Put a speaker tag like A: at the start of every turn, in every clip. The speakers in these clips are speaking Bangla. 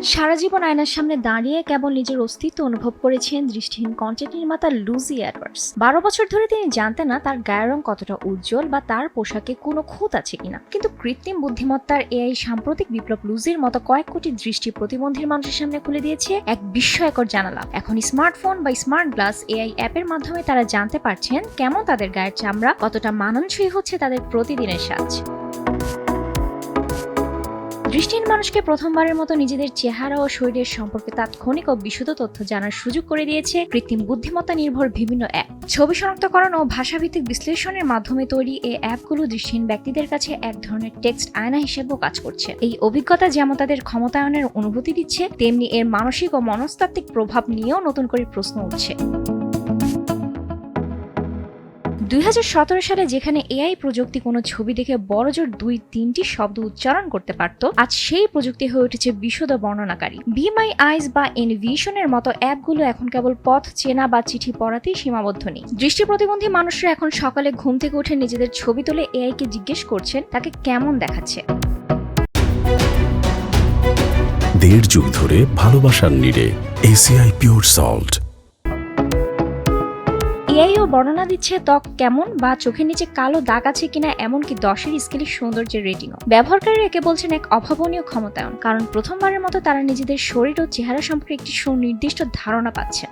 A: সারা জীবন আয়নার সামনে দাঁড়িয়ে কেবল নিজের অস্তিত্ব অনুভব করেছেন দৃষ্টিহীন কন্টেন্ট নির্মাতা লুজি এডওয়ার্ডস। 12 বছর ধরে তিনি জানতেন না তার গায়ের রং কতটা উজ্জ্বল বা তার পোশাকে কোনো খুঁত আছে কিনা, কিন্তু কৃত্রিম বুদ্ধিমত্তার এআই সাম্প্রতিক বিপ্লব লুজির মতো কয়েক কোটি দৃষ্টি প্রতিবন্ধীর মানুষের সামনে খুলে দিয়েছে এক বিস্ময়কর জানালা। এখন স্মার্টফোন বা স্মার্ট গ্লাস এআই অ্যাপের মাধ্যমে তারা জানতে পারছেন কেমন তাদের গায়ের চামড়া কতটা মানানসই হচ্ছে তাদের প্রতিদিনের সাজ। দৃষ্টিহীন মানুষকে প্রথমবারের মতো নিজেদের চেহারা ও শরীরের সম্পর্কে তাৎক্ষণিক ও বিশুদ্ধ তথ্য জানার সুযোগ করে দিয়েছে কৃত্রিম বুদ্ধিমত্তা নির্ভর বিভিন্ন অ্যাপ। ছবি শনাক্তকরণ ও ভাষাভিত্তিক বিশ্লেষণের মাধ্যমে তৈরি এই অ্যাপগুলো দৃষ্টিহীন ব্যক্তিদের কাছে এক ধরনের টেক্সট আয়না হিসেবেও কাজ করছে। এই অভিজ্ঞতা যেমন তাদের ক্ষমতায়নের অনুভূতি দিচ্ছে, তেমনি এর মানসিক ও মনস্তাত্ত্বিক প্রভাব নিয়েও নতুন করে প্রশ্ন উঠছে। 2017 সালে যেখানে এআই প্রযুক্তি কোনো ছবি দেখে বড়জোর 2-3টি শব্দ উচ্চারণ করতে পারত, আজ সেই প্রযুক্তি হয়ে উঠেছে বিশদ বর্ণনাকারী। বি মাই আইজ বা এনভিশনের মতো অ্যাপগুলো এখন কেবল পথ চেনা বা চিঠি পড়াতেই সীমাবদ্ধ নেই। দৃষ্টি প্রতিবন্ধী মানুষরা এখন সকালে ঘুম থেকে উঠে নিজেদের ছবি তুলে এআইকে জিজ্ঞেস করছেন তাকে কেমন দেখাচ্ছে।
B: 1.5 যুগ ধরে ভালোবাসার নিড়ে এসিআই পিওর সল্ট।
A: এআইও বর্ণনা দিচ্ছে ত্বক কেমন বা চোখের নিচে কালো দাগ আছে কিনা, এমনকি 10-এর স্কেলে সৌন্দর্যের রেটিংও। ব্যবহারকারীরা একে বলছেন এক অভাবনীয় ক্ষমতায়ন, কারণ প্রথমবারের মতো তারা নিজেদের শরীর ও চেহারা সম্পর্কে একটি সুনির্দিষ্ট ধারণা পাচ্ছে।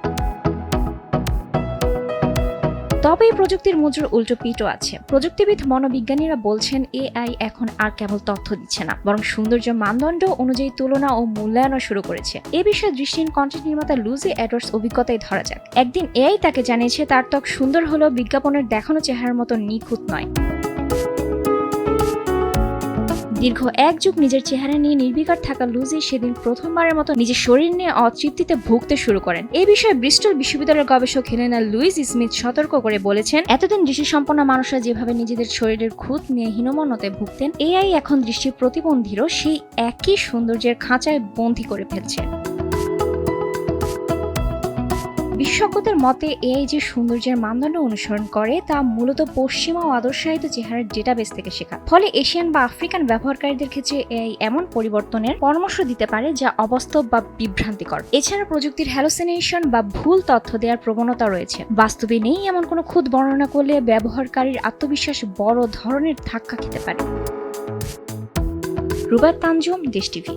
A: তবে এই প্রযুক্তির মুদ্রার উল্টো পিঠও আছে। প্রযুক্তিবিদ মনোবিজ্ঞানীরা বলছেন এআই এখন আর কেবল তথ্য দিচ্ছে না, বরং সৌন্দর্য মানদণ্ড অনুযায়ী তুলনা ও মূল্যায়নও শুরু করেছে। এ বিষয়ে দৃষ্টিহীন কন্টেন্ট নির্মাতা লুজি এডওয়ার্ডস অভিজ্ঞতায় ধরা যাক। একদিন এআই তাকে জানিয়েছে তার ত্বক সুন্দর হলেও বিজ্ঞাপনের দেখানো চেহারার মতো নিখুঁত নয়। দীর্ঘ 1 যুগ নিজের চেহারা নিয়ে নির্বিকার থাকা লুজি সেদিন প্রথমবারের মতো নিজের শরীর নিয়ে অতৃপ্তিতে ভুগতে শুরু করেন। এই বিষয়ে ব্রিস্টল বিশ্ববিদ্যালয়ের গবেষক হেলেনা লুইস স্মিথ সতর্ক করে বলেছেন, এতদিন দৃষ্টিসম্পন্ন মানুষরা যেভাবে নিজেদের শরীরের খুঁত নিয়ে হীনমন্যতায় ভুগতেন, এআই এখন দৃষ্টি প্রতিবন্ধীরও সেই একই সৌন্দর্যের খাঁচায় বন্দী করে ফেলছে। বিশেষজ্ঞদের মতে এআই যে সৌন্দর্যের মানদণ্ড অনুসরণ করে তা মূলত পশ্চিমা ও আদর্শায়িত চেহারার ডেটাবেস থেকে শেখা। ফলে এশিয়ান বা আফ্রিকান ব্যবহারকারীদের ক্ষেত্রে এআই এমন পরিবর্তনের পরামর্শ দিতে পারে যা অবাস্তব বা বিভ্রান্তিকর। এছাড়া প্রযুক্তির হ্যালোসিনেশন বা ভুল তথ্য দেওয়ার প্রবণতা রয়েছে। বাস্তবে নেই এমন কোনো খুঁত বর্ণনা করলে ব্যবহারকারীর আত্মবিশ্বাস বড় ধরনের ধাক্কা খেতে পারে। রুবাত তানজুম, দেশ টিভি।